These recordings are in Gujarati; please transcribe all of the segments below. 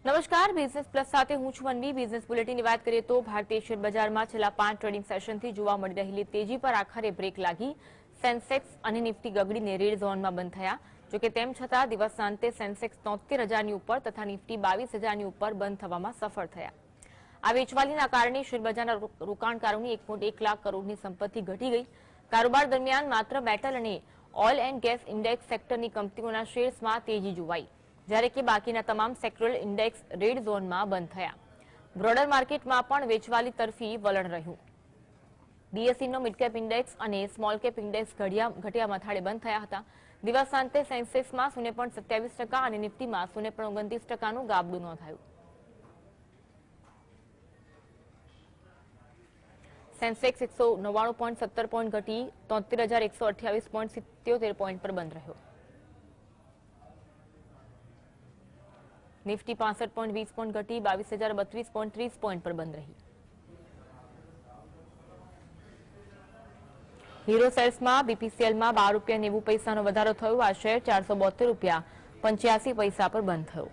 નમસ્કાર, બિઝનેસ પ્લસ સાથે હું છું અન્વી। બિઝનેસ બુલેટિનની વાત કરીએ તો ભારતીય શેર બજારમાં છેલ્લા 5 ટ્રેડિંગ સેશનથી જોવા મળી રહેલી તેજી પર આખરે બ્રેક લાગી। સેન્સેક્સ અને નિફ્ટી ગગડીને રેડ ઝોનમાં બંધ થયા। જોકે તેમ છતાં દિવસના અંતે સેન્સેક્સ 73,000ની ઉપર તથા નિફ્ટી 22,000ની ઉપર બંધ થવામાં સફળ થયા। આ વેચવાલીના કારણે શેરબજારના રોકાણકારોની 1.1 લાખ કરોડની સંપત્તિ ઘટી ગઈ। કારોબાર દરમિયાન માત્ર મેટલ અને ઓઇલ એન્ડ ગેસ ઇન્ડેક્સ સેક્ટરની કંપનીઓના શેર્સમાં તેજી જોવાઈ, જ્યારે કે બાકીના તમામ સેક્ટરલ ઇન્ડેક્સ રેડ ઝોનમાં બંધ થયા। બ્રોડર માર્કેટમાં પણ વેચવાલી તરફી વલણ રહ્યું। બીએસઈનો મિડકેપ ઇન્ડેક્સ અને સ્મોલ કેપ ઇન્ડેક્સ ઘટ્યા મથાળે બંધ થયા હતા। દિવસાંતે સેન્સેક્સમાં 0.27% અને નિફ્ટીમાં 0.29%નું ગાબડું નોંધાયું। સેન્સેક્સ 199.17 પોઈન્ટ ઘટી 73,128.77 પોઈન્ટ પર બંધ રહ્યો। નિફ્ટી 65.20 પોઈન્ટ ઘટી 22,032.30 પોઈન્ટ પર બંધ રહી। હીરો સેલ્સમાં બીપીસીએલમાં 12 રૂપિયા 90 પૈસાનો વધારો થયો। આ શેર 472 રૂપિયા 85 પૈસા પર બંધ થયો।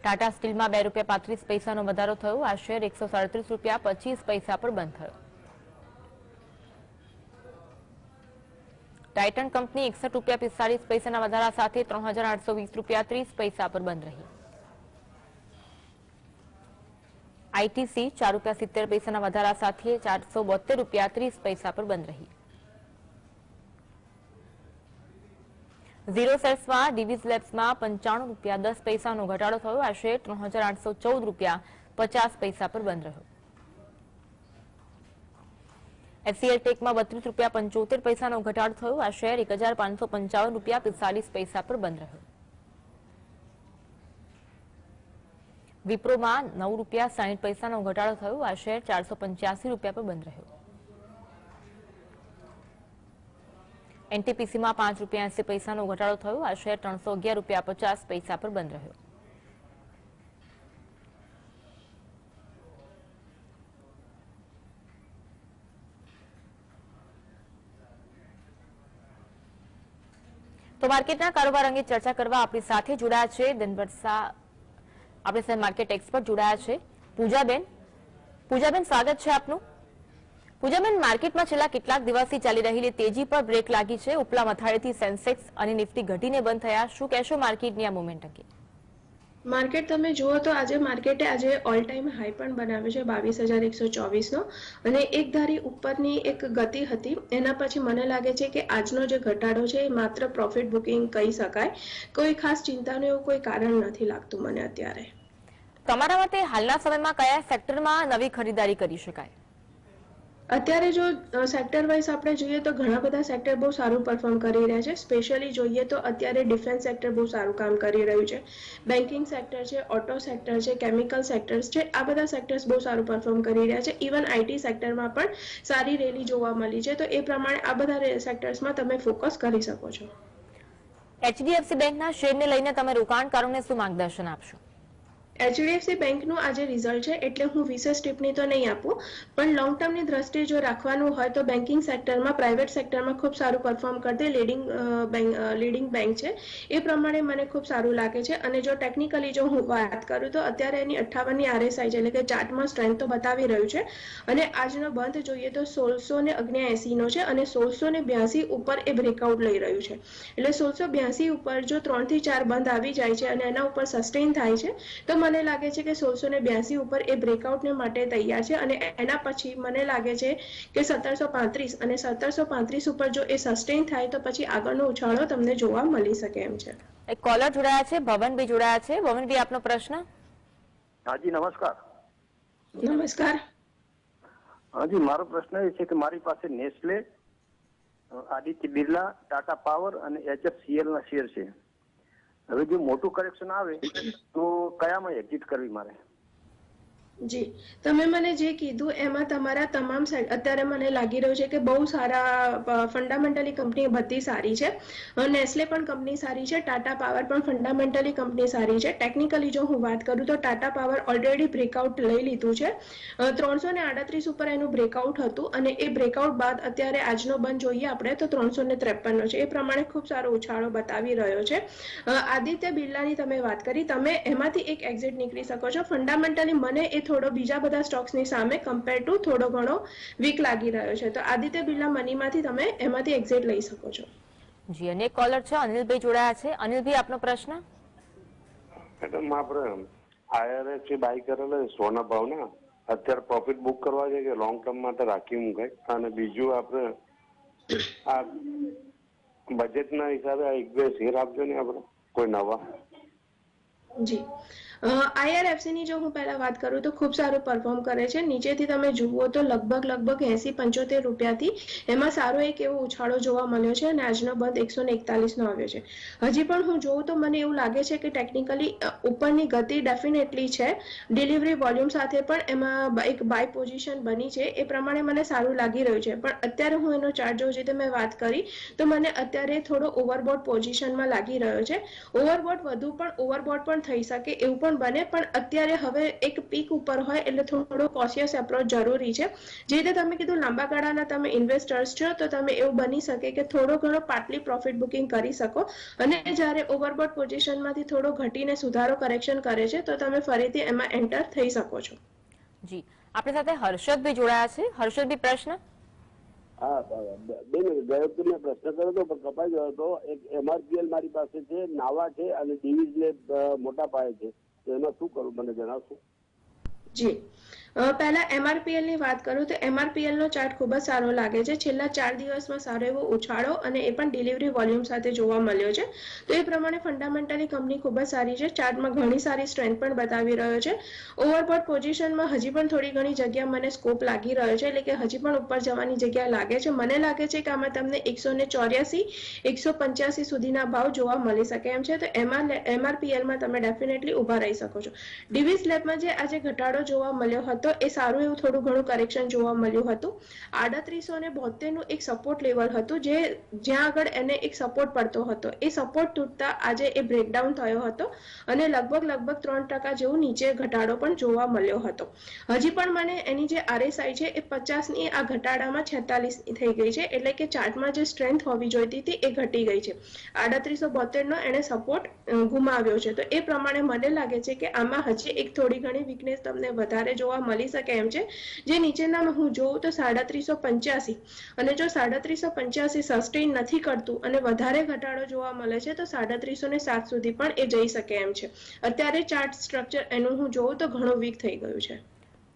ટાટા સ્ટીલમાં 2 રૂપિયા 35 પૈસાનો વધારો થયો। આ શેર 137 રૂપિયા 25 પૈસા પર બંધ થયો। ટાઇટન કંપની 61 રૂપિયા 45 પૈસાના વધારા સાથે 3,820 રૂપિયા 30 પૈસા પર બંધ રહી। આઈટીસી 4 રૂપિયા 70 પૈસાના વધારા સાથે 472 રૂપિયા 30 પૈસા પર બંધ રહી। ઝીરો સેલ્સમાં ડિવિઝ લેબ્સમાં 95 રૂપિયા 10 પૈસાનો ઘટાડો થયો। આ શેર 3,814 રૂપિયા 50 પૈસા પર બંધ રહ્યો। એચસીએલ ટેકમાં 32 રૂપિયા 75 પૈસાનો ઘટાડો થયો। આ શેર 1,555 રૂપિયા 45 પૈસા પર બંધ રહ્યો। વિપ્રોમાં 9 રૂપિયા 60 પૈસાનો ઘટાડો થયો। આ શેર 485 રૂપિયા પર બંધ રહ્યો। એનટીપીસીમાં 5 રૂપિયા 80 પૈસાનો ઘટાડો થયો। આ શેર 311 રૂપિયા 50 પૈસા પર બંધ રહ્યો। તો માર્કેટના કારોબાર અંગે ચર્ચા કરવા આપણી સાથે જોડાયા છે દિનવરસા, આપણે સાથે માર્કેટ એક્સપર્ટ જોડાયા છે પૂજાબેન। પૂજાબેન, સ્વાગત છે આપનું। પૂજાબેન, માર્કેટમાં છેલ્લા કેટલાક દિવસથી ચાલી રહેલી તેજી પર બ્રેક લાગી છે। ઉપલા મથાળેથી સેન્સેક્સ અને નિફ્ટી ઘટીને બંધ થયા। શું કહેશો માર્કેટની આ મુવમેન્ટ અંગે? માર્કેટ તમે જુઓ તો માર્કેટે ઓલ ટાઈમ હાઈ પણ બનાવ્યો છે 22,124નો અને એક ધારી ઉપરની એક ગતિ હતી। એના પછી મને લાગે છે કે આજનો જે ઘટાડો છે એ માત્ર પ્રોફિટ બુકિંગ કહી શકાય। કોઈ ખાસ ચિંતાનું એવું કોઈ કારણ નથી લાગતું મને અત્યારે। તમારા મતે હાલના સમયમાં કયા સેક્ટરમાં નવી ખરીદારી કરી શકાય? અત્યારે જો સેક્ટર વાઇઝ આપણે જોઈએ તો ઘણા બધા સેક્ટર બહુ સારું પરફોર્મ કરી રહ્યા છે। સ્પેશિયલી જોઈએ તો અત્યારે ડિફેન્સ સેક્ટર બહુ સારું કામ કરી રહ્યું છે। બેન્કિંગ સેક્ટર છે, ઓટો સેક્ટર છે, કેમિકલ સેક્ટર્સ છે, આ બધા સેક્ટર્સ બહુ સારું પરફોર્મ કરી રહ્યા છે। ઇવન આઈટી સેક્ટરમાં પણ સારી રેલી જોવા મળી છે। તો એ પ્રમાણે આ બધા સેક્ટર્સમાં તમે ફોકસ કરી શકો છો। એચડીએફસી બેંકના શેરને લઈને તમે રોકાણકારોને શું માર્ગદર્શન આપશો? એચડીએફસી બેંકનું આજે રિઝલ્ટ છે એટલે હું વિશેષ ટિપ્પણી તો નહીં આપું, પણ લોંગ ટર્મની દ્રષ્ટિએ જો રાખવાનું હોય તો બેન્કિંગ સેક્ટરમાં, પ્રાઇવેટ સેક્ટરમાં ખૂબ સારું પરફોર્મ કરતી લીડિંગ બેંક છે। એ પ્રમાણે મને ખૂબ સારું લાગે છે। અને જો ટેકનિકલી જો હું વાત કરું તો અત્યારે એની 58ની આરએસઆઈ છે, એટલે કે ચાર્ટમાં સ્ટ્રેન્થ તો બતાવી રહ્યું છે। અને આજનો બંધ જોઈએ તો 1679નો છે અને 1682 ઉપર એ બ્રેકઆઉટ લઈ રહ્યું છે। એટલે 1682 ઉપર જો 3 થી 4 બંધ આવી જાય છે અને એના ઉપર સસ્ટેન થાય છે તો મને લાગે છે કે 1682 ઉપર એ બ્રેકઆઉટને માટે તૈયાર છે। અને એના પછી મને લાગે છે કે 1735 અને 1735 ઉપર જો એ સસ્ટેન થાય તો પછી આગળનો ઉછાળો તમને જોવા મળી શકે એમ છે। એક કોલર જોડાયા છે, ભવનભાઈ જોડાયા છે। ભવનભાઈ, આપનો પ્રશ્ન? હાજી, નમસ્કાર। નમસ્કાર। હાજી, મારો પ્રશ્ન એ છે કે મારી પાસે નેસ્લે, આદિત્ય બિરલા, ટાટા પાવર અને એચએફસીએલ ના શેર છે। હવે જો મોટું કરેક્શન આવે તો કયામાં એક્ઝિટ કરવી મારે? જી, તમે મને જે કીધું એમાં તમારા તમામ અત્યારે મને લાગી રહ્યું છે કે બહુ સારા ફંડામેન્ટલી કંપની બધી સારી છે. નેસ્લે પણ કંપની સારી છે, ટાટા પાવર પણ ફંડામેન્ટલી કંપની સારી છે. ટેકનિકલી જો હું વાત કરું તો ટાટા પાવર ઓલરેડી બ્રેકઆઉટ લઈ લીધું છે. 338 ઉપર એનું બ્રેકઆઉટ હતું અને એ બ્રેકઆઉટ બાદ અત્યારે આજનો બંધ જોઈએ આપણે તો 353 છે. એ પ્રમાણે ખૂબ સારો ઉછાળો બતાવી રહ્યો છે. આદિત્ય બિરલાની તમે વાત કરી, તમે એમાંથી એક એક્ઝિટ નીકળી શકો છો. ફંડામેન્ટલી મને એ થોડો બીજા બધા સ્ટોક્સની સામે કમ્પેર ટુ થોડો ઘણો વીક લાગી રહ્યો છે. તો આદિત્ય બિરલા મનીમાંથી તમે એમાંથી એક્ઝિટ લઈ શકો છો. જી, અને એક કોલર છે અનિલભાઈ જોડાયા છે. અનિલભાઈ, આપનો પ્રશ્ન. મેડમ, આપણે IRS બાય કરેલો સોના ભાવના અત્યારે પ્રોફિટ બુક કરવા છે કે લોંગ ટર્મ માટે રાખી મુકાય? અને બીજું આપણે આ બજેટના હિસાબે એક બે શેર આપજો ને આપણે કોઈ નવા. જી, IRFC ની જો હું પહેલા વાત કરું તો ખૂબ સારું પરફોર્મ કરે છે. નીચેથી તમે જુઓ તો લગભગ 80-75 રૂપિયાથી એમાં સારો એક એવો ઉછાળો જોવા મળ્યો છે અને આજનો બંધ 141 નો આવ્યો છે. હજી પણ હું જોઉં તો મને એવું લાગે છે કે ટેકનિકલી ઉપરની ગતિ ડેફિનેટલી છે. ડિલિવરી વોલ્યુમ સાથે પણ એમાં એક બાય પોઝિશન બની છે. એ પ્રમાણે મને સારું લાગી રહ્યું છે. પણ અત્યારે હું એનો ચાર્ટ જોઉં, જે મેં વાત કરી, તો મને અત્યારે થોડો ઓવરબોટ પોઝિશનમાં લાગી રહ્યો છે. ઓવરબોટ પણ થઈ શકે એવું પણ બને, પણ અત્યારે હવે એક પીક ઉપર હોય એટલે થોડો કોશિયસ એપ્રોચ જરૂરી છે. જે રીતે તમે કીધું લાંબા ગાળાના તમે ઇન્વેસ્ટર્સ છો તો તમે એવું બની શકે કે થોડો ઘણો પાર્ટલી પ્રોફિટ બુકિંગ કરી શકો અને જ્યારે ઓવરબોટ પોઝિશનમાંથી થોડો ઘટીને સુધારો કરેક્શન કરે છે તો તમે ફરીથી એમાં એન્ટર થઈ શકો છો. જી, આપણી સાથે હર્ષદભાઈ જોડાયા છે. હર્ષદભાઈ, પ્રશ્ન. હા બેન, ગયો તો મેં પ્રશ્ન કર્યો હતો પણ કપાઈ ગયો હતો. એક MRPL મારી પાસે છે, નાવા છે અને ડિવિઝ મોટા પાયે છે. તો એમાં શું કરું મને જણાવશો? જી, પહેલા MRPL ની વાત કરું તો MRPL નો ચાર્ટ ખૂબ જ સારો લાગે છે. છેલ્લા 4 દિવસમાં સારો એવો ઉછાળો અને એ પણ ડિલિવરી વોલ્યુમ સાથે જોવા મળ્યો છે. તો એ પ્રમાણે ફંડામેન્ટલી કંપની ખૂબ જ સારી છે. ચાર્ટમાં ઘણી સારી સ્ટ્રેન્થ પણ બતાવી રહ્યો છે. ઓવરબોટ પોઝિશનમાં હજી પણ થોડી ઘણી જગ્યા મને સ્કોપ લાગી રહ્યો છે, એટલે કે હજી પણ ઉપર જવાની જગ્યા લાગે છે. મને લાગે છે કે આમાં તમને 184 185 સુધીના ભાવ જોવા મળી શકે એમ છે. તો MRPLમાં તમે ડેફિનેટલી ઉભા રહી શકો છો. ડિવિઝ લેબમાં જે આજે ઘટાડો જોવા મળ્યો હતો એ સારું એવું થોડું ઘણું કરેક્શન જોવા મળ્યું હતું. 3872 નું એક સપોર્ટ લેવલ હતું, જે જ્યાં આગળ એને એક સપોર્ટ પડતો હતો. એ સપોર્ટ તૂટતા આજે એ બ્રેકડાઉન થયો હતો અને લગભગ 3% જેવું નીચે ઘટાડો પણ જોવા મળ્યો હતો. હજી પણ મને એની જે RSI છે એ 50 ની આ ઘટાડામાં 46 ની થઈ ગઈ છે, એટલે કે ચાર્ટમાં જે સ્ટ્રેન્થ હોવી જોઈતી હતી એ ઘટી ગઈ છે. 3872 નો એને સપોર્ટ ગુમાવ્યો છે. તો એ પ્રમાણે મને લાગે છે કે આમાં હજી એક થોડી ઘણી વીકનેસ તમને વધારે જોવા મળી શકે એમ છે. જે નીચેના હું જોઉં તો 3785, અને જો 3785 સસ્ટેઇન નથી કરતું અને વધારે ઘટાડો જોવા મળે છે તો 3707 સુધી પણ એ જઈ શકે એમ છે. અત્યારે ચાર્ટ સ્ટ્રક્ચર એનું હું જોઉં તો ઘણું વીક થઈ ગયું છે.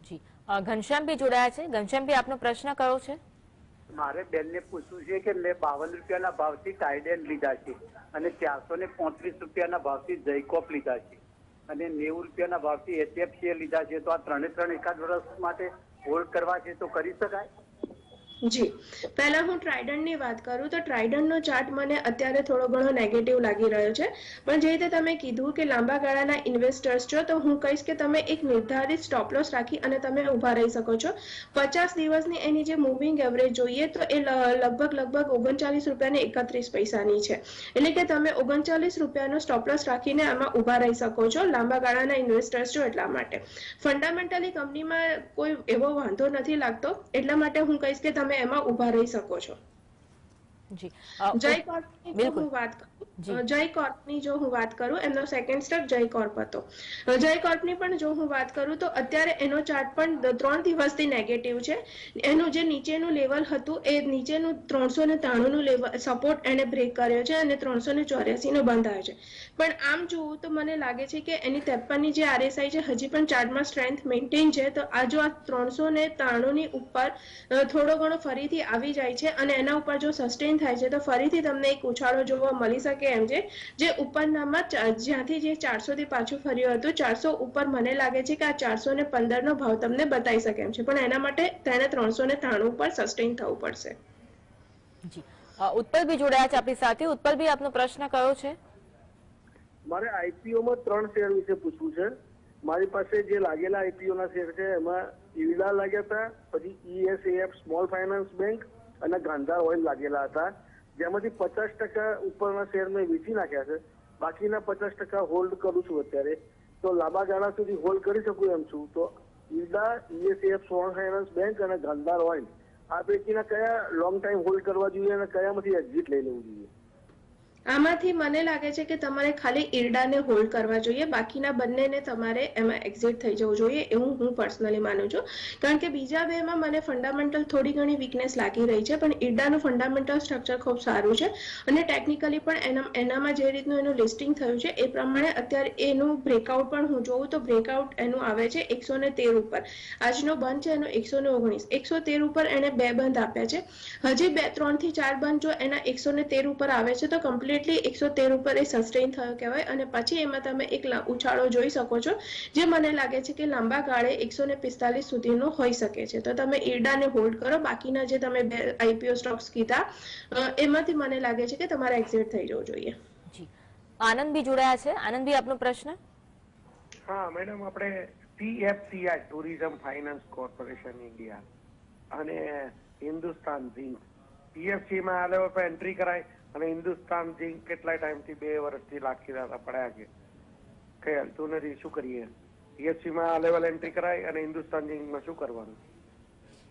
જી, ઘનશ્યામભાઈ જોડાયા છે. ઘનશ્યામભાઈ, આપનો પ્રશ્ન કયો છે? મારે બેનને પૂછવું છે કે મેં 52 રૂપિયાના ભાવથી ટાઇડેન લીધા છે અને 435 રૂપિયાના ભાવથી જયકોપ લીધા છે અને 90 રૂપિયાના ભાવથી HFCL લીધા છે. તો આ ત્રણે એકાદ વર્ષ માટે હોલ્ડ કરવા છે તો કરી શકાય? જી, પહેલા હું ટ્રાઇડન્ટની વાત કરું તો ટ્રાઇડન્ટનો ચાર્ટ મને અત્યારે થોડો ઘણો નેગેટિવ લાગી રહ્યો છે. પણ જે રીતે તમે કીધું કે લાંબા ગાળાના ઇન્વેસ્ટર્સ છો તો હું કહીશ કે તમે એક નિર્ધારિત સ્ટોપ લોસ રાખી અને તમે ઊભા રહી શકો છો. 50 દિવસની એની જે મૂવિંગ એવરેજ જોઈએ તો એ લગભગ 39 રૂપિયા ને 31 પૈસાની છે. એટલે કે તમે 39 રૂપિયાનો સ્ટોપ લોસ રાખીને આમાં ઊભા રહી શકો છો લાંબા ગાળાના ઇન્વેસ્ટર્સ છો એટલા માટે. ફંડામેન્ટલી કંપનીમાં કોઈ એવો વાંધો નથી લાગતો, એટલા માટે હું કહીશ કે તમે એમાં ઉભા રહી શકો છો. જી, જય કોર્પની જો હું વાત કરું, જય કોર્પની જો હું વાત કરું, એમનો સેકન્ડ સ્ટેપ જય કોર્પ હતો. જય કોર્પની પણ જો હું વાત કરું તો અત્યારે એનો ચાર્ટ પણ 3 દિવસથી નેગેટિવ છે. એનું જે નીચેનું લેવલ હતું એ નીચેનું 393 નું લેવલ સપોર્ટ એને બ્રેક કર્યો છે અને 384 નો બંધ આવ્યો છે. પણ આમ જોવું તો મને લાગે છે કે એની 53 ની જે RSI છે હજી પણ ચાર્ટમાં સ્ટ્રેન્થ મેન્ટેન છે. તો આ જો આ 393 ની ઉપર થોડો ઘણો ફરીથી આવી જાય છે અને એના ઉપર જો સસ્ટેન થાય છે તો ફરીથી તમને એક ઉછાળો જોવા મળી શકે એમ છે. જે ઉપરનામાં જ્યાંથી જે 400 થી પાછું ફર્યું હતું 400 ઉપર મને લાગે છે કે આ 415 નો ભાવ તમને બતાવી શકે એમ છે. પણ એના માટે તેને 393 ઉપર સસ્ટેન થવું પડશે. જી, ઉત્પલભાઈ જોડાયા છે આપણી સાથે. ઉત્પલભાઈ, આપનો પ્રશ્ન કયો છે? મારે IPO માં 3 શેર વિશે પૂછવું છે. મારી પાસે જે લાગેલા આઈપીઓ ના શેર છે એમાં ઈરડા લાગ્યા હતા, પછી ESAF સ્મોલ ફાઇનાન્સ બેંક અને ગાંધાર ઓઇલ લાગેલા હતા, જેમાંથી 50% ઉપરના શેર મેં વેચી નાખ્યા છે. બાકીના 50% હોલ્ડ કરું છું અત્યારે. તો લાંબા ગાળા સુધી હોલ્ડ કરી શકું એમ છું. તો IRDA, ESAF small finance bank અને ગાંધાર ઓઇલ આ પૈકીના કયા લોંગ ટાઈમ હોલ્ડ કરવા જોઈએ અને કયામાંથી એક્ઝિટ લઈ લેવું જોઈએ? આમાંથી મને લાગે છે કે તમારે ખાલી ઈરડાને હોલ્ડ કરવા જોઈએ, બાકીના બંનેને તમારે એમાં એક્ઝિટ થઈ જવું જોઈએ એવું હું પર્સનલી માનું છું. કારણ કે બીજા બેમાં મને ફંડામેન્ટલ થોડી ઘણી વીકનેસ લાગી રહી છે, પણ ઈરડાનું ફંડામેન્ટલ સ્ટ્રક્ચર ખૂબ સારું છે અને ટેકનિકલી પણ એનામાં જે રીતનું એનું લિસ્ટિંગ થયું છે એ પ્રમાણે અત્યારે એનું બ્રેકઆઉટ પણ હું જોઉં તો બ્રેકઆઉટ એનું આવે છે 113 ઉપર. આજનો બંધ છે એનો 119, 113 ઉપર એને 2 બંધ આપ્યા છે. હજી 3 થી 4 બંધ જો એના 113 ઉપર આવે છે તો કમ્પ્લીટ 113 ઉપર એ સસ્ટેન થયો કહેવાય અને પછી એમાં તમે એક ઉછાળો જોઈ શકો છો જે મને લાગે છે કે લાંબા ગાળે 145 સુધીનો હોઈ શકે છે. તો તમે ઈરડાને હોલ્ડ કરો. બાકીના જે તમે બે આઈપીઓ સ્ટોક્સ કીધા એમાંથી મને લાગે છે કે તમારે એક્ઝિટ થઈ જવું જોઈએ. જી, આનંદ બી જોડાયા છે. આનંદ બી આપનો પ્રશ્ન. હા મેડમ, આપણે TFCI tourism finance corporation India અને હિન્દુસ્તાન ઝિંક TFC માં આ લેવલ પર એન્ટ્રી કરાય અને હિન્દુસ્તાન ઝિંક કેટલા ટાઈમથી 2 વર્ષથી લાખી પડ્યા છે, કઈ હાલતું નથી, શું કરીએ? TFC માં આ લેવલ એન્ટ્રી કરાય અને હિન્દુસ્તાન ઝિંકમાં શું કરવાનું?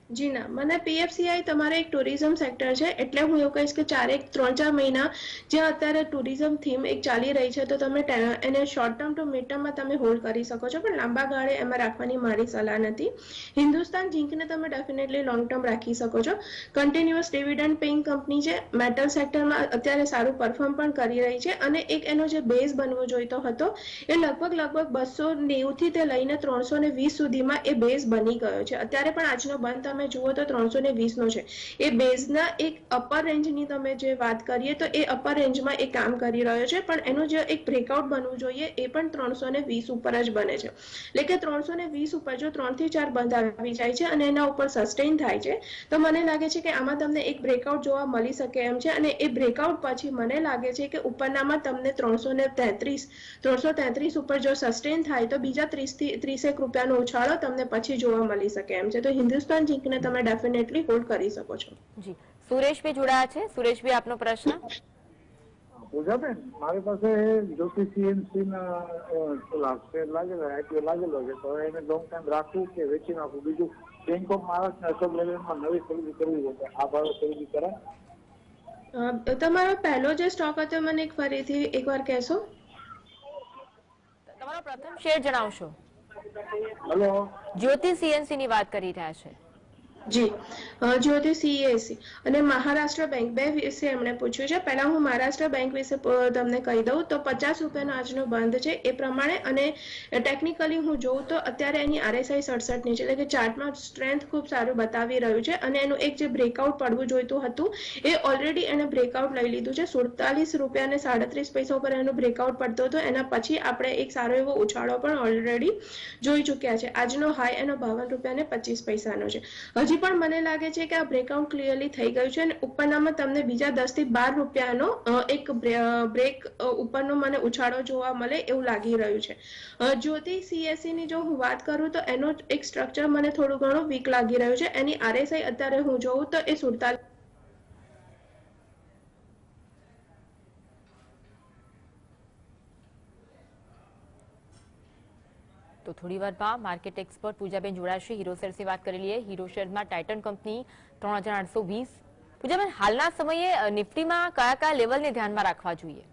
જી ના, મને PFCI તમારે એક ટુરિઝમ સેક્ટર છે એટલે હું એવું કહીશ કે 3-4 મહિના જ્યાં અત્યારે ટુરિઝમ થીમ એક ચાલી રહી છે તો તમે એને શોર્ટ ટર્મ ટુ મિડ ટર્મમાં તમે હોલ્ડ કરી શકો છો, પણ લાંબા ગાળે એમાં રાખવાની મારી સલાહ નથી. હિન્દુસ્તાન ઝિંકને તમે ડેફિનેટલી લોંગ ટર્મ રાખી શકો છો. કન્ટિન્યુઅસ ડિવિડન્ડ પેઇંગ કંપની છે, મેટલ સેક્ટરમાં અત્યારે સારું પરફોર્મ પણ કરી રહી છે અને એક એનો જે બેઝ બનવો જોઈતો હતો એ લગભગ 290 થી તે લઈને 320 સુધીમાં એ બેઝ બની ગયો છે. અત્યારે પણ આજનો બંધ તમે જુઓ તો 320 નો છે. એ બેઝના એક અપર રેન્જની તમે જે વાત કરીએ તો એ અપર રેન્જમાં એ કામ કરી રહ્યો છે, પણ એનું જે એક બ્રેકઆઉટ બનવું જોઈએ એ પણ 320 ઉપર જ બને છે. એટલે કે 320 ઉપર જો 3 થી 4 બંધ આવી જાય છે અને એના ઉપર સસ્ટેન થાય છે તો મને લાગે છે કે આમાં તમને એક બ્રેકઆઉટ જોવા મળી શકે એમ છે અને એ બ્રેકઆઉટ પછી મને લાગે છે કે ઉપરનામાં તમને 333 ઉપર જો સસ્ટેન થાય તો બીજા 30 રૂપિયાનો ઉછાળો તમને પછી જોવા મળી શકે એમ છે. તો હિન્દુસ્તાન ઝિંકને તમે ડેફિનેટલી હોલ્ડ કરી શકો છો. જી, સુરેશભાઈ જોડાયા છે. સુરેશભાઈ આપનો પ્રશ્ન. પૂજાબેન, મારી પાસે જ્યોતિ CNC ના શેર લાગેલો, આઈપીઓ લાગેલો છે, તો એને લોંગ ટાઈમ રાખવું કે વેચી નાખવું? બીજું બેંક ઓફ મહારાષ્ટ્ર અશોક લેલેન્ડમાં નવી ખરીદી કરવી છે, આ ભાવે ખરીદી કરાય? તમારો પહેલો જે સ્ટોક હતો મને ફરીથી એકવાર કહેશો? તમારો પ્રથમ શેર જણાવશો. હેલો, જ્યોતિ CNC ની વાત કરી રહ્યા છે. જી, જ્યોતિ CAC અને મહારાષ્ટ્ર બેંક બે વિશે એમણે પૂછ્યું છે. પહેલા હું મહારાષ્ટ્ર બેંક વિશે તમને કહી દઉં તો 50 રૂપિયાનો આજનો બંધ છે એ પ્રમાણે અને ટેકનિકલી હું જોઉં તો અત્યારે એની RSI 67 ની છે, એટલે કે ચાર્ટમાં સ્ટ્રેન્થ ખૂબ સારું બતાવી રહ્યું છે અને એનું એક જે બ્રેકઆઉટ પડવું જોઈતું હતું એ ઓલરેડી એને બ્રેકઆઉટ લઈ લીધું છે. 47 રૂપિયા અને 37 પૈસા ઉપર એનું બ્રેકઆઉટ પડતો હતો. એના પછી આપણે એક સારો એવો ઉછાળો પણ ઓલરેડી જોઈ ચૂક્યા છે. આજનો હાઈ એનો 52 રૂપિયા અને 25 પૈસાનો છે. હજી પણ મને લાગે છે કે આ બ્રેકઆઉટ ક્લિયરલી થઈ ગયું છે અને ઉપરનામાં તમને બીજા 10 થી 12 રૂપિયાનો એક બ્રેક ઉપરનો મને ઉછાળો જોવા મળે એવું લાગી રહ્યું છે. જ્યોતિ CSC ની જો હું વાત કરું તો એનો એક સ્ટ્રક્ચર મને થોડું ઘણું વીક લાગી રહ્યું છે. એની RSI અત્યારે હું જોઉં તો એ 47 તો થોડી વારમાં માર્કેટ એક્સપર્ટ પૂજાબેન જોડાશે. હીરો શેર્સની વાત કરી લઈએ. હીરો શેરમાં ટાઇટન કંપની 3820. પૂજાબેન, હાલના સમયે નિફ્ટીમાં કયા કયા લેવલને ધ્યાનમાં રાખવા જોઈએ?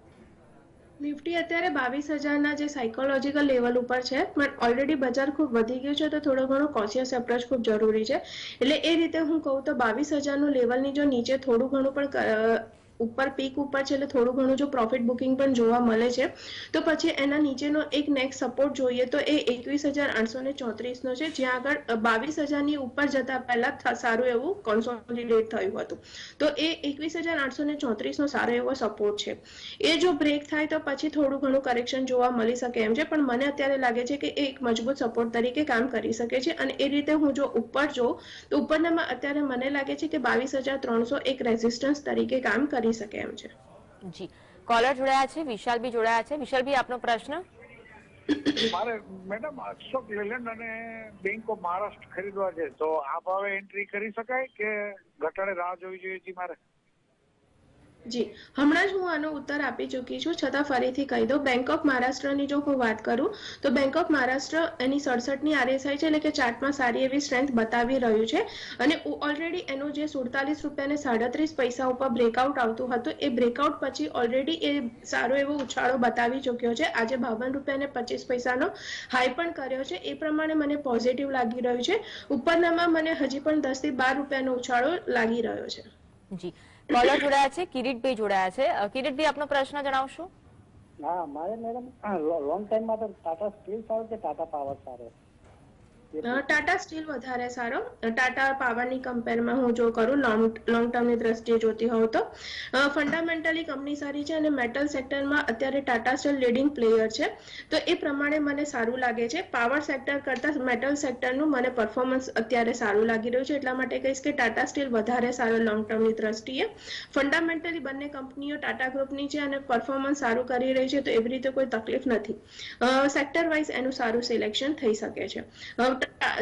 નિફ્ટી અત્યારે 22,000ના જે સાયકોલોજીકલ લેવલ ઉપર છે, પણ ઓલરેડી બજાર ખૂબ વધી ગયું છે તો થોડો ઘણો કોશિયસ એપ્રોચ ખૂબ જરૂરી છે. એટલે એ રીતે હું કહું તો 22,000નું લેવલની જો નીચે થોડું ઘણું પણ ઉપર પીક ઉપર છે એટલે થોડું ઘણું જો પ્રોફિટ બુકિંગ પણ જોવા મળે છે તો પછી એના નીચેનો એક નેક્સ્ટ સપોર્ટ જોઈએ તો એ 21,834 નો છે, જ્યાં આગળ 22,000ની ઉપર જતા પહેલા સારું એવું કોન્સોલિડેટ થયું હતું. તો એ 21,834 નો સારો એવો સપોર્ટ છે. એ જો બ્રેક થાય તો પછી થોડું ઘણું કરેક્શન જોવા મળી શકે એમ છે, પણ મને અત્યારે લાગે છે કે એ એક મજબૂત સપોર્ટ તરીકે કામ કરી શકે છે અને એ રીતે હું જો ઉપર જોઉં તો ઉપરનામાં અત્યારે મને લાગે છે કે 22,300 એક રેઝિસ્ટન્સ તરીકે કામ કરી શકે એમ છે. જી, કોલર જોડાયા છે. વિશાલ બી જોડાયા છે. વિશાલ બી આપનો પ્રશ્ન. મારે મેડમ અશોક લેલેન્ડ અને બેંક ઓફ મહારાષ્ટ્ર ખરીદવા છે, તો આ ભાવે એન્ટ્રી કરી શકાય કે ઘટાડે રાહ જોવી જોઈએ મારે? જી, હમણાં જ હું આનો ઉત્તર આપી ચૂકી છું, છતાં ફરીથી કહી દઉં. બેંક ઓફ મહારાષ્ટ્રની જો હું વાત કરું તો બેંક ઓફ મહારાષ્ટ્ર એની 67ની RSI છે, એટલે કે ચાર્ટમાં સારી એવી સ્ટ્રેન્થ બતાવી રહ્યું છે અને ઓલરેડી એનું જે 47 રૂપિયા અને 37 પૈસા ઉપર બ્રેકઆઉટ આવતું હતું, એ બ્રેકઆઉટ પછી ઓલરેડી એ સારો એવો ઉછાળો બતાવી ચૂક્યો છે. આજે 52 રૂપિયા અને 25 પૈસાનો હાઈ પણ કર્યો છે. એ પ્રમાણે મને પોઝિટિવ લાગી રહ્યું છે. ઉપરનામાં મને હજી પણ 10 થી 12 રૂપિયાનો ઉછાળો લાગી રહ્યો છે. જી, કોલર જોડાયા છે, કિરીટભાઈ જોડાયા છે. કિરીટભાઈ, આપનો પ્રશ્ન જણાવશો? હા, મારે મેડમ લોંગ ટાઈમ માટે ટાટા સ્ટીલ સારું કે ટાટા પાવર સારો? ટાટા સ્ટીલ વધારે સારો. ટાટા પાવરની કમ્પેરમાં હું જો કરું લોંગ ટર્મની દ્રષ્ટિએ જોતી હોઉં તો ફંડામેન્ટલી કંપની સારી છે અને મેટલ સેક્ટરમાં અત્યારે ટાટા સ્ટીલ લીડિંગ પ્લેયર છે, તો એ પ્રમાણે મને સારું લાગે છે. પાવર સેક્ટર કરતાં મેટલ સેક્ટરનું મને પરફોર્મન્સ અત્યારે સારું લાગી રહ્યું છે, એટલા માટે કહીશ કે ટાટા સ્ટીલ વધારે સારો લોંગ ટર્મની દ્રષ્ટિએ. ફંડામેન્ટલી બંને કંપનીઓ ટાટા ગ્રુપની છે અને પરફોર્મન્સ સારું કરી રહી છે, તો એવી રીતે કોઈ તકલીફ નથી. સેક્ટર વાઇઝ એનું સારું સિલેક્શન થઈ શકે છે.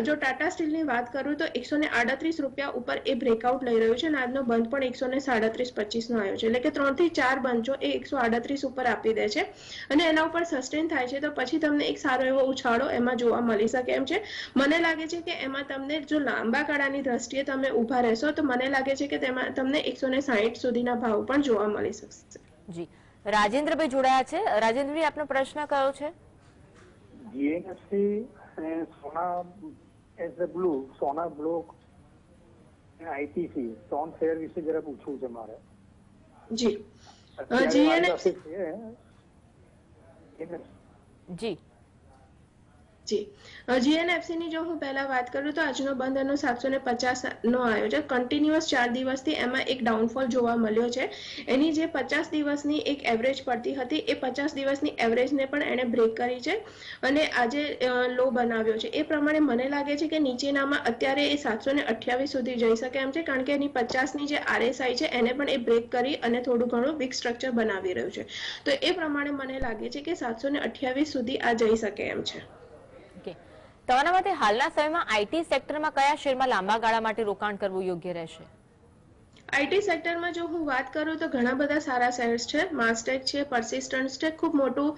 જો ટાટા સ્ટીલની વાત કરું તો 138 રૂપિયા ઉપર એ બ્રેકઆઉટ લઈ રહ્યું છે અને આજનો બંધ પણ 137.25 નો આવ્યો છે, એટલે કે 3 થી 4 બંચો એ 138 ઉપર આપી દે છે અને એના ઉપર સસ્ટેન થાય છે, તો પછી તમને એક સારો એવો ઉછાળો એમાં જોવા મળી શકે એમ છે. મને લાગે છે કે એમાં તમને જો લાંબા ગાળાની દ્રષ્ટિએ તમે ઊભા રહેશો તો મને લાગે છે કે તેમાં તમને 160 સુધીના ભાવ પણ જોવા મળી શકશે. જી, રાજેન્દ્રભાઈ જોડાયા છે. રાજેન્દ્રભાઈ, આપનો પ્રશ્ન કયો છે? GNFC Sona as a blue, Sona block, ITC 3 share વિશે જરા પૂછવું છે મારે. જી, જીએનએફસી જી જી, જીએનએફસી ની જો હું પહેલા વાત કરું તો આજનો બંધ એનો 750 નો આવ્યો છે. કન્ટિન્યુઅસ 4 દિવસથી એમાં એક ડાઉનફોલ જોવા મળ્યો છે. એની જે 50 દિવસની એક એવરેજ પડતી હતી, એ 50 દિવસની એવરેજને પણ એણે બ્રેક કરી છે અને આજે લો બનાવ્યો છે. એ પ્રમાણે મને લાગે છે કે નીચેનામાં અત્યારે એ 728 સુધી જઈ શકે એમ છે, કારણ કે એની 50ની જે RSI છે એને પણ એ બ્રેક કરી અને થોડું ઘણું વીક સ્ટ્રક્ચર બનાવી રહ્યું છે, તો એ પ્રમાણે મને લાગે છે કે 728 સુધી આ જઈ શકે એમ છે. તમારા મતે હાલના સમયમાં આઈટી સેક્ટરમાં કયા શેરમાં લાંબા ગાળા માટે રોકાણ કરવું યોગ્ય રહેશે? આઈટી સેક્ટરમાં જો હું વાત કરું તો ઘણા બધા સારા શેર્સ છે. માસ્ટેક છે, પરસિસ્ટન્સ છે, ખૂબ મોટું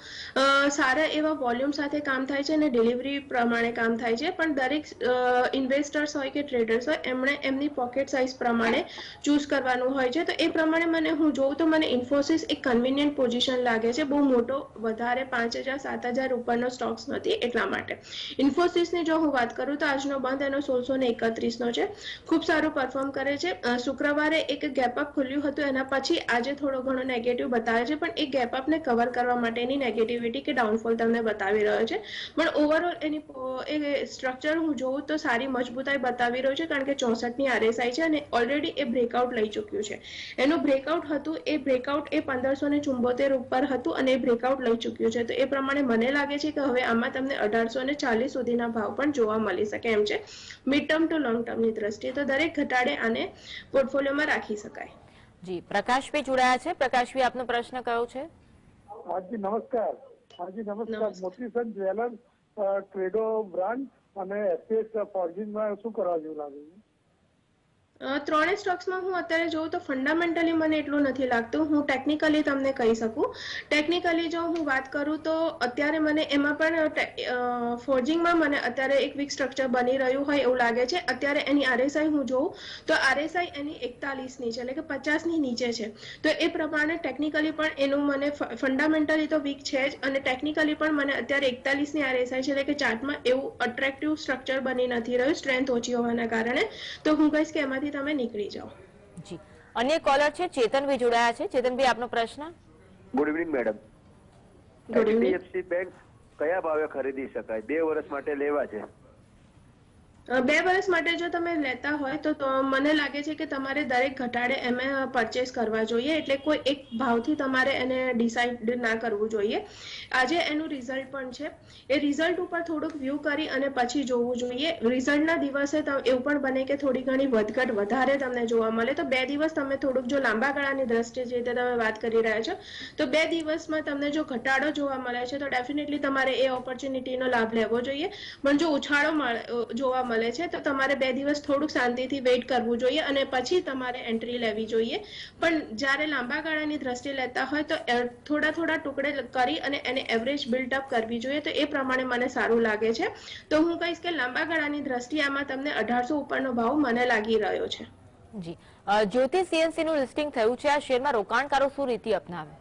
સારા એવા વોલ્યુમ સાથે કામ થાય છે અને ડિલિવરી પ્રમાણે કામ થાય છે, પણ દરેક ઇન્વેસ્ટર્સ હોય કે ટ્રેડર્સ હોય એમણે એમની પોકેટ સાઇઝ પ્રમાણે ચૂઝ કરવાનું હોય છે. તો એ પ્રમાણે મને હું જોઉં તો મને ઇન્ફોસિસ એક કન્વિનિયન્ટ પોઝિશન લાગે છે. બહુ મોટો વધારે 5000 7000 ઉપરનો સ્ટોક્સ નથી, એટલા માટે ઇન્ફોસિસની જો હું વાત કરું તો આજનો બંધ એનો 1631 છે. ખૂબ સારું પરફોર્મ કરે છે. શુક્રવારે એક ગેપ અપ ખુલ્યું હતું, એના પછી આજે થોડો ઘણો નેગેટિવ બતાવે છે, પણ એ ગેપ અપને કવર કરવા માટેની નેગેટિવિટી કે ડાઉનફોલ તમને બતાવી રહ્યો છે. પણ ઓવરઓલ એની એ સ્ટ્રક્ચર હું જોઉં તો સારી મજબૂતાઈ બતાવી રહ્યો છે, કારણ કે 64ની RSI છે અને ઓલરેડી એ બ્રેકઆઉટ લઈ ચૂક્યું છે. એનું બ્રેકઆઉટ હતું, એ બ્રેકઆઉટ એ 1574 ઉપર હતું અને એ બ્રેકઆઉટ લઈ ચૂક્યું છે, તો એ પ્રમાણે મને લાગે છે કે હવે આમાં તમને 1840 સુધીના ભાવ પણ જોવા મળી શકે એમ છે મિડ ટર્મ ટુ લોંગ ટર્મની દ્રષ્ટિએ. તો દરેક ઘટાડે આને પોર્ટફોલિયોમાં રાખી શકાય. જી, પ્રકાશભાઈ જોડાયા છે. પ્રકાશભાઈ, આપનો પ્રશ્ન કયો છે? હાજી નમસ્કાર. મોતીસન જ્વેલર્સ, ટ્રેડો બ્રાન્ડ અને એસપીએસ ફોર્જિંગમાં શું કરવા જેવું લાગે છે? ત્રણેય સ્ટોક્સમાં હું અત્યારે જોઉં તો ફંડામેન્ટલી મને એટલું નથી લાગતું. હું ટેકનિકલી તમને કહી શકું. ટેકનિકલી જો હું વાત કરું તો અત્યારે મને એમાં પણ ફોર્જિંગમાં મને અત્યારે એક વીક સ્ટ્રક્ચર બની રહ્યું હોય એવું લાગે છે. અત્યારે એની RSI હું જોઉં તો RSI એની 41ની છે, એટલે કે 50ની નીચે છે, તો એ પ્રમાણે ટેકનિકલી પણ એનું મને ફંડામેન્ટલી તો વીક છે જ અને ટેકનિકલી પણ મને અત્યારે 41ની RSI છે, એટલે કે ચાર્ટમાં એવું અટ્રેક્ટિવ સ્ટ્રક્ચર બની નથી રહ્યું સ્ટ્રેન્થ ઓછી હોવાના કારણે. તો હું કહીશ કે એમાંથી તમે નીકળી જાઓ. જી, અન્ય કોલર છે ચેતનભાઈ જોડાયા છે. ચેતનભાઈ, આપનો પ્રશ્ન. Good evening madam. HDFC bank કયા ભાવે ખરીદી શકાય? 2 વર્ષ માટે લેવા છે. 2 વર્ષ માટે જો તમે લેતા હોય તો મને લાગે છે કે તમારે દરેક ઘટાડે એમાં પરચેસ કરવા જોઈએ, એટલે કોઈ એક ભાવથી તમારે એને ડિસાઇડ ના કરવું જોઈએ. આજે એનું રિઝલ્ટ પણ છે, એ રિઝલ્ટ ઉપર થોડુંક વ્યૂ કરી અને પછી જોવું જોઈએ. રિઝલ્ટના દિવસે એવું પણ બને કે થોડી ઘણી વધઘટ વધારે તમને જોવા મળે, તો 2 દિવસ તમે થોડુંક જો લાંબા ગાળાની દ્રષ્ટિએ જે રીતે તમે વાત કરી રહ્યા છો તો 2 દિવસમાં તમને જો ઘટાડો જોવા મળે છે તો ડેફિનેટલી તમારે એ ઓપોર્ચ્યુનિટીનો લાભ લેવો જોઈએ. પણ જો ઉછાળો જોવા મળે છે તો તમારે 2 દિવસ થોડુંક શાંતિથી વેઇટ કરવું જોઈએ અને પછી તમારે એન્ટ્રી લેવી જોઈએ. પણ જ્યારે લાંબા ગાળાની દ્રષ્ટિએ લેતા હોય તો થોડા ટુકડે કરી અને એને એવરેજ બિલ્ડઅપ કરવી જોઈએ, તો એ પ્રમાણે મને સારું લાગે છે. તો હું કહીશ કે લાંબા ગાળાની દ્રષ્ટિએ આમાં તમને 1800 ઉપરનો ભાવ મને લાગી રહ્યો છે. જી, જ્યોતિ સીએનસી નું લિસ્ટિંગ થયું છે, આ શેરમાં રોકાણકારો શું રીતિ અપનાવે?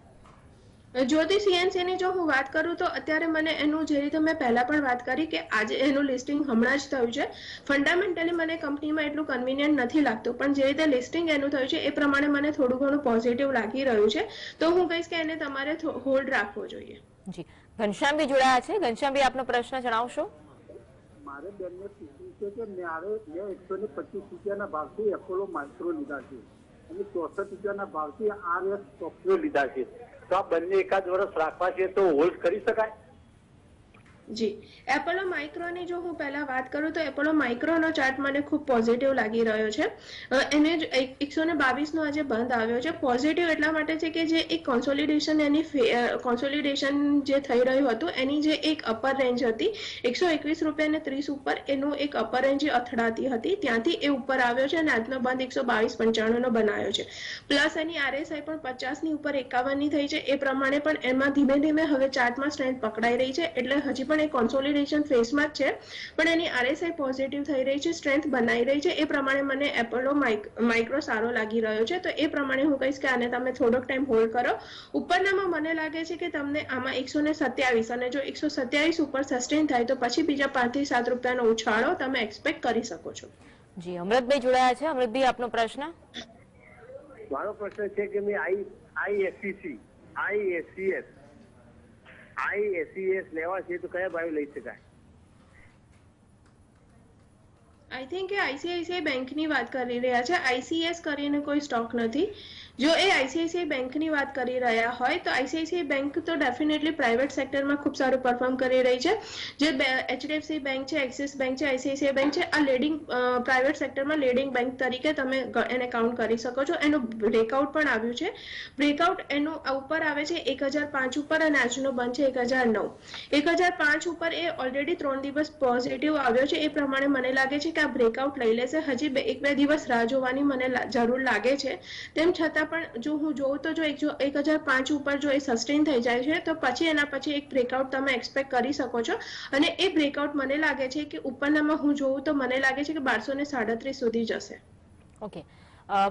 જ્યોતિ સીએનસી ની જો હું વાત કરું તો અત્યારે મને એનું જે રીતે મેં પહેલા પણ વાત કરી કે આજે એનું લિસ્ટિંગ હમણાં જ થયું છે. ફંડામેન્ટલી મને કંપનીમાં એટલું કન્વિનિયન્ટ નથી લાગતું, પણ જે રીતે લિસ્ટિંગ એનું થયું છે એ પ્રમાણે મને થોડું ઘણું પોઝિટિવ લાગી રહ્યું છે. તો હું કહીશ કે એને તમારે હોલ્ડ રાખવો જોઈએ. જી, ઘનશ્યામભાઈ જોડાયા છે. ઘનશ્યામભાઈ, આપનો પ્રશ્ન જણાવશો. મારે બેનને પૂછવું છે કે મેં 125 રૂપિયાના ભાવથી એપોલો માઇક્રો લીધા છે અને 64 રૂપિયાના ભાવથી RS સોફ્ટવેર લીધા છે, તો આ બંને એકાદ વર્ષ રાખવા છે તો હોલ્ડ કરી શકાય? જી, એપોલો માઇક્રોની જો હું પહેલા વાત કરું તો એપોલો માઇક્રોનો ચાર્ટ મને ખૂબ પોઝિટિવ લાગી રહ્યો છે. એને જ 122 નો આજે બંધ આવ્યો છે. પોઝિટિવ એટલા માટે છે કે જે એક કોન્સોલિડેશન જે થઈ રહ્યું હતું એની જે એક અપર રેન્જ હતી 121 રૂપિયા ને 30 ઉપર, એનું એક અપર રેન્જ અથડાતી હતી, ત્યાંથી એ ઉપર આવ્યો છે અને આજનો બંધ 122.95 નો બનાવ્યો છે. પ્લસ એની RSI પણ 50 ની ઉપર 51 ની થઈ છે. એ પ્રમાણે પણ એમાં ધીમે ધીમે હવે ચાર્ટમાં સ્ટ્રેન્થ પકડાઈ રહી છે, એટલે હજી પણ કોન્સોલિડેશન ફેઝમાં જ છે, પણ એની RSI પોઝિટિવ થઈ રહી છે, સ્ટ્રેન્થ બનાવી રહી છે. એ પ્રમાણે મને એપોલો માઇક્રો સારો લાગી રહ્યો છે. તો એ પ્રમાણે હું કહીશ કે આને તમે થોડોક ટાઈમ હોલ્ડ કરો. ઉપરનામાં મને લાગે છે કે તમને આમાં 127 અને જો 127 ઉપર સસ્ટેન થાય તો પછી બીજા 5 થી 7 રૂપિયાનો ઉછાળો તમે એક્સપેક્ટ કરી શકો છો. જી, અમૃતભાઈ જોડાયા છે. અમૃતભાઈ, આપનો પ્રશ્ન. મારો પ્રશ્ન છે કે મેં ISCS લેવા છે તો કયા ભાવે લઈ શકાય? આઈ થિંક કે આઈસીઆઈસીઆઈ બેંકની વાત કરી રહ્યા છે. ICS કરીને કોઈ સ્ટોક નથી. જો એ આઈસીઆઈસીઆઈ બેંકની વાત કરી રહ્યા હોય તો આઈસીઆઈસીઆઈ બેંક તો ડેફિનેટલી પ્રાઇવેટ સેક્ટરમાં ખૂબ સારું પરફોર્મ કરી રહી છે. જે HDFC બેંક છે, એક્સિસ બેંક છે, આઈસીઆઈસીઆઈ બેંક છે, આ લીડિંગ પ્રાઇવેટ સેક્ટરમાં લીડિંગ બેંક તરીકે તમે એને કાઉન્ટ કરી શકો છો. એનું બ્રેકઆઉટ પણ આવ્યું છે. બ્રેકઆઉટ એનું ઉપર આવે છે 1005 ઉપર અને આજનો બંધ છે 1009. 1005 ઉપર એ ઓલરેડી 3 દિવસ પોઝિટિવ આવ્યો છે. એ પ્રમાણે મને લાગે છે કે આ બ્રેકઆઉટ લઈ લેશે. હજી 1-2 દિવસ રાહ જોવાની મને જરૂર લાગે છે. તેમ છતાં પણ જો હું જોઉં તો જો 1005 ઉપર જો એ સસ્ટેન થઈ જાય છે તો પછી એના પછી એક બ્રેકઆઉટ તમે એક્સપેક્ટ કરી શકો છો. અને એ બ્રેકઆઉટ મને લાગે છે કે ઉપરનામાં હું જોઉં તો મને લાગે છે કે 1237 સુધી જશે. ઓકે,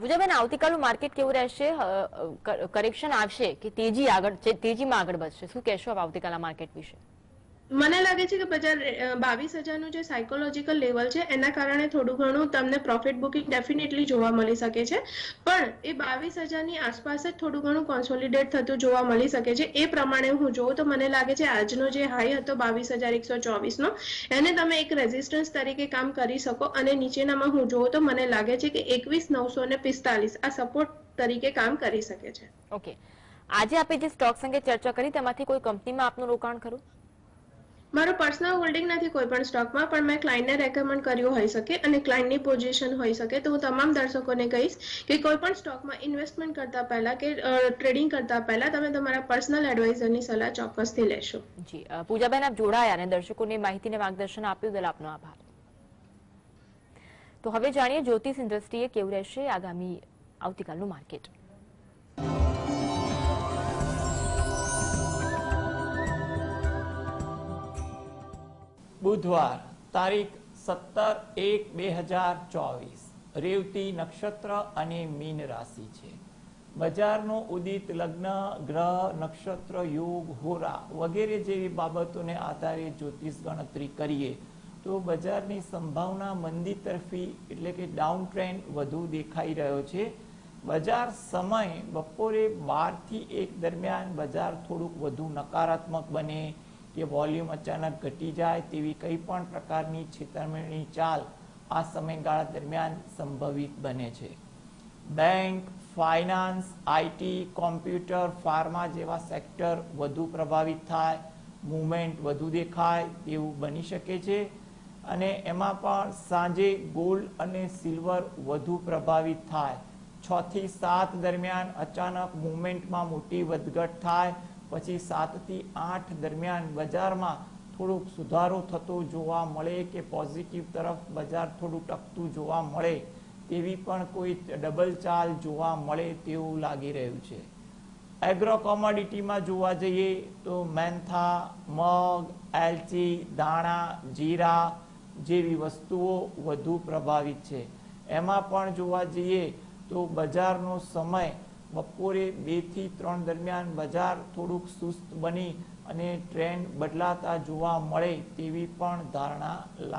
પૂજાબેન, આવતીકાલનું માર્કેટ કેવું રહેશે? કરેક્શન આવશે કે તેજીમાં આગળ વધશે? શું કહેશો આવતીકાલના માર્કેટ વિશે? મને લાગે છે કે બજાર 22,000નું જે સાયકોલોજીકલ લેવલ છે એના કારણે થોડું ઘણું તમને પ્રોફિટ બુકિંગ ડેફિનેટલી જોવા મળી શકે છે, પણ એ 22,000ની આસપાસ જ થોડું ઘણું કોન્સોલિડેટ થતું જોવા મળી શકે છે. એ પ્રમાણે હું જોઉં તો મને લાગે છે આજનો જે હાઈ હતો 22,124નો, એને તમે એક રેઝિસ્ટન્સ તરીકે કામ કરી શકો અને નીચેનામાં હું જોઉં તો મને લાગે છે કે 21,945 આ સપોર્ટ તરીકે કામ કરી શકે છે. ઓકે, આજે આપણે જે સ્ટોક્સ અંગે ચર્ચા કરી તેમાંથી કોઈ કંપનીમાં આપનું રોકાણ ખરું? મારું પર્સનલ હોલ્ડિંગ નથી કોઈ પણ સ્ટોકમાં, પણ મેં ક્લાયન્ટને રેકમેન્ડ કર્યું હોઈ શકે અને ક્લાયન્ટની પોઝિશન હોઈ શકે. તો હું તમામ દર્શકોને કહીશ કે કોઈ પણ સ્ટોકમાં ઇન્વેસ્ટમેન્ટ કરતા પહેલા કે ટ્રેડિંગ કરતા પહેલા તમે તમારા પર્સનલ એડવાઇઝરની સલાહ ચોક્કસથી લેશો. જી, પૂજાબેન, આપ જોડાયા અને દર્શકોને માહિતીને માર્ગદર્શન આપ્યું, બદલ આપનો આભાર. તો હવે જાણીએ જ્યોતિષ ઇન્ડસ્ટ્રીએ કેવું રહેશે આગામી આવતીકાલનું માર્કેટ. બુધવાર તારીખ 17/1/2024 રેવતી નક્ષત્ર અને મીન રાશિ છે. બજારનો ઉદિત લગ્ન, ગ્રહ, નક્ષત્ર, યોગ, હોરા વગેરે જેવી બાબતોને આધારે જ્યોતિષ ગણતરી કરીએ તો બજારની સંભાવના મંદી તરફી એટલે કે ડાઉન ટ્રેન્ડ વધુ દેખાઈ રહ્યો છે. બજાર સમય બપોરે 12 થી 1 દરમિયાન બજાર થોડુંક વધુ નકારાત્મક બને કે વોલ્યુમ અચાનક ઘટી જાય તેવી કંઈ પણ પ્રકારની છેતરપિંડીની ચાલ આ સમયગાળા દરમિયાન સંભવિત બને છે. Bank, finance, IT, computer, pharma જેવા સેક્ટર વધુ પ્રભાવિત થાય, મૂવમેન્ટ વધુ દેખાય તેવું બની શકે છે. અને એમાં પણ સાંજે ગોલ્ડ અને સિલ્વર વધુ પ્રભાવિત થાય. 6 થી 7 દરમિયાન અચાનક મૂવમેન્ટમાં મોટી વધઘટ થાય, પછી 7 થી 8 દરમિયાન બજારમાં થોડોક સુધારો થતો જોવા મળે કે પોઝિટિવ તરફ બજાર થોડું ટકતું જોવા મળે તેવી પણ કોઈ ડબલ ચાલ જોવા મળે તેવું લાગી રહ્યું છે. એગ્રો કોમોડિટીમાં જોવા જઈએ તો મેન્થા, મગ, એલચી, દાણા, જીરા જેવી વસ્તુઓ વધુ પ્રભાવિત છે. એમાં પણ જોવા જઈએ તો બજારનો સમય બપોરે 2 થી 3 દરમિયાન બજાર થોડુંક સુસ્ત બની અને ટ્રેન્ડ બદલાતા જોવા મળે તેવી પણ ધારણા લાગી